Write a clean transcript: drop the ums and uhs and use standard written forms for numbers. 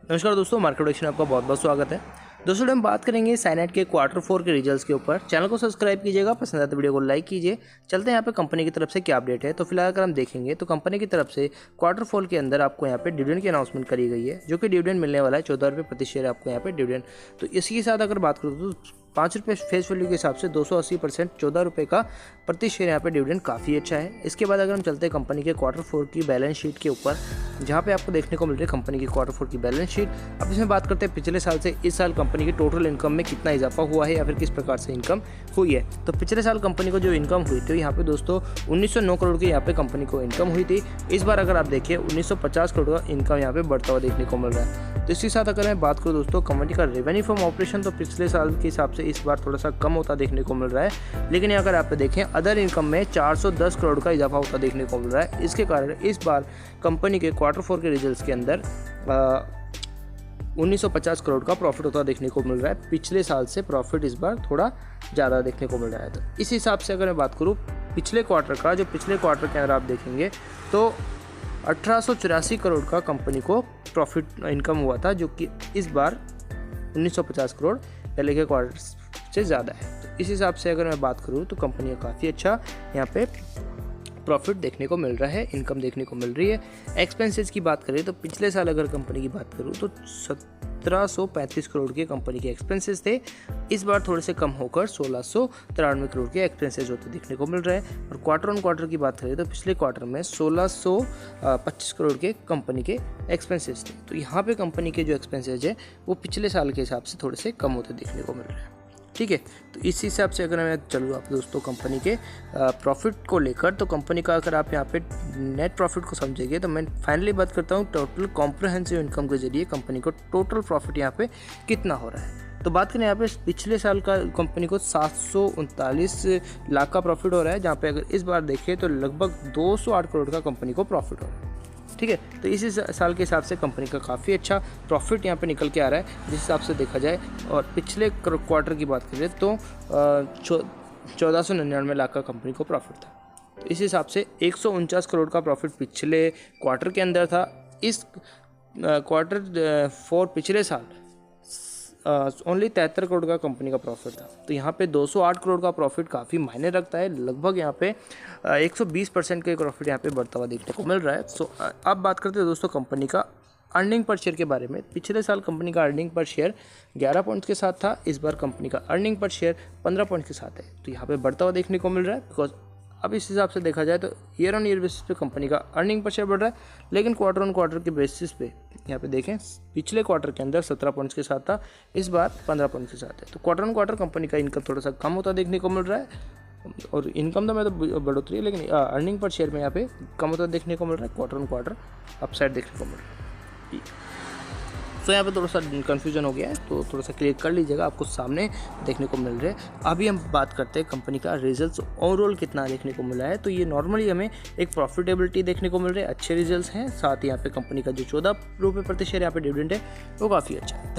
नमस्कार दोस्तों, market prediction आपका बहुत बहुत स्वागत है। दोस्तों हम बात करेंगे साइनेट के Q4 के रिजल्ट्स के ऊपर। चैनल को सब्सक्राइब कीजिएगा, पसंद आए तो वीडियो को लाइक कीजिए। चलते हैं यहाँ पे कंपनी की तरफ से क्या अपडेट है। तो फिलहाल अगर हम देखेंगे तो कंपनी की तरफ से Q4 के अंदर आपको यहाँ पे डिविडेंड की अनाउंसमेंट करी गई है, जो कि डिविडेंड मिलने वाला है 14 रुपये प्रति शेयर आपको यहाँ पे डिविडेंड। तो इसी के साथ अगर बात करूँ तो 5 रुपये फेस वैल्यू के हिसाब से 280% 14 रुपये का प्रति शेयर यहाँ पे डिविडेंड काफ़ी अच्छा है। इसके बाद अगर हम चलते हैं कंपनी के Q4 की बैलेंस शीट के ऊपर, जहाँ पे आपको देखने को मिल रही है कंपनी की Q4 की बैलेंस शीट। अब इसमें बात करते हैं पिछले साल से इस साल कंपनी की टोटल इनकम में कितना इजाफा हुआ है या फिर किस प्रकार से इनकम हुई है। तो पिछले साल कंपनी को जो इनकम हुई थी यहाँ पे दोस्तों 1909 करोड़ की यहाँ पे कंपनी को इनकम हुई थी। इस बार अगर आप देखिए 1950 करोड़ का इनकम यहाँ पे बढ़ता हुआ देखने को मिल रहा है। तो इसी साथ अगर मैं बात करूँ दोस्तों कंपनी का रेवेन्यू फ्रॉम ऑपरेशन, तो पिछले साल के हिसाब से इस बार थोड़ा सा कम होता देखने को मिल रहा है। लेकिन अगर आप देखें अदर इनकम में 410 करोड़ का इजाफा होता देखने को मिल रहा है। इसके कारण इस बार कंपनी के Q4 के रिजल्ट्स के अंदर 1950 करोड़ का प्रॉफिट होता देखने को मिल रहा है। पिछले साल से प्रॉफिट इस बार थोड़ा ज़्यादा देखने को मिल रहा है। तो इस हिसाब से अगर मैं बात करूँ पिछले क्वार्टर का, जो पिछले क्वार्टर के अंदर आप देखेंगे तो 1884 करोड़ का कंपनी को प्रॉफिट इनकम हुआ था, जो कि इस बार 1950 करोड़ पहले के क्वार्टर से ज़्यादा है। तो इस हिसाब से अगर मैं बात करूँ तो कंपनी का काफ़ी अच्छा यहाँ पे प्रॉफिट देखने को मिल रहा है, इनकम देखने को मिल रही है। एक्सपेंसेस की बात करें तो पिछले साल अगर कंपनी की बात करूँ तो 1735 करोड़ के कंपनी के एक्सपेंसेस थे। इस बार थोड़े से कम होकर 1693 करोड़ के एक्सपेंसेस होते देखने को मिल रहे हैं। और क्वार्टर ऑन क्वार्टर की बात करें तो पिछले क्वार्टर में 1625 करोड़ के कंपनी के एक्सपेंसेस थे। तो यहाँ पे कंपनी के जो एक्सपेंसेस है वो पिछले साल के हिसाब से थोड़े से कम होते देखने को मिल रहे हैं। ठीक है, तो इस हिसाब से अगर मैं चलूँ आप दोस्तों कंपनी के प्रॉफिट को लेकर, तो कंपनी का अगर आप यहाँ पे नेट प्रॉफिट को समझेंगे तो मैं फाइनली बात करता हूँ टोटल कॉम्प्रहेंसिव इनकम के जरिए कंपनी को टोटल प्रॉफिट यहाँ पे कितना हो रहा है। तो बात करें यहाँ पे पिछले साल का कंपनी को 739 लाख का प्रॉफिट हो रहा है, जहाँ पे अगर इस बार देखें तो लगभग 208 करोड़ का कंपनी को प्रॉफिट हो रहा है। ठीक है, तो इसी साल के हिसाब से कंपनी का काफ़ी अच्छा प्रॉफिट यहाँ पे निकल के आ रहा है जिस हिसाब से देखा जाए। और पिछले क्वार्टर की बात करें तो 1499 लाख का कंपनी को प्रॉफिट था। तो इस हिसाब से 149 करोड़ का प्रॉफिट पिछले क्वार्टर के अंदर था। इस Q4 पिछले साल ओनली 73 करोड़ का कंपनी का प्रॉफिट था। तो यहाँ पे 208 करोड़ का प्रॉफिट काफ़ी मायने रखता है। लगभग यहाँ पे 120% के प्रॉफिट यहाँ पे बढ़ता हुआ देखने को मिल रहा है। सो अब बात करते हैं दोस्तों कंपनी का अर्निंग पर शेयर के बारे में। पिछले साल कंपनी का अर्निंग पर शेयर 11 पॉइंट्स के साथ था। इस बार कंपनी का अर्निंग पर शेयर 15 पॉइंट्स के साथ है। तो यहाँ पे बढ़ता हुआ देखने को मिल रहा है। बिकॉज अब इस हिसाब से देखा जाए तो ईयर ऑन ईयर बेसिस पे कंपनी का अर्निंग पर शेयर बढ़ रहा है, लेकिन क्वार्टर ऑन क्वार्टर के बेसिस पे यहाँ पे देखें पिछले क्वार्टर के अंदर 17 पॉइंट्स के साथ था, इस बार 15 पॉइंट्स के साथ है। तो क्वार्टर ऑन क्वार्टर कंपनी का इनकम थोड़ा सा कम होता देखने को मिल रहा है। और इनकम तो मैं तो बढ़ोतरी है, लेकिन अर्निंग पर शेयर में यहाँ पे कम होता देखने को मिल रहा है। क्वार्टर ऑन क्वार्टर अपसाइड देखने को मिल रहा है। तो यहाँ पे थोड़ा सा कन्फ्यूजन हो गया है, तो थोड़ा सा क्लियर कर लीजिएगा, आपको सामने देखने को मिल रहे हैं। अभी हम बात करते हैं कंपनी का रिजल्ट्स ओवरऑल कितना देखने को मिला है। तो ये नॉर्मली हमें एक प्रॉफिटेबिलिटी देखने को मिल रहे हैं, अच्छे रिजल्ट्स हैं। साथ ही यहाँ पे कंपनी का जो 14 रुपये प्रति शेयर यहाँ पे डिविडेंड है वो काफ़ी अच्छा है।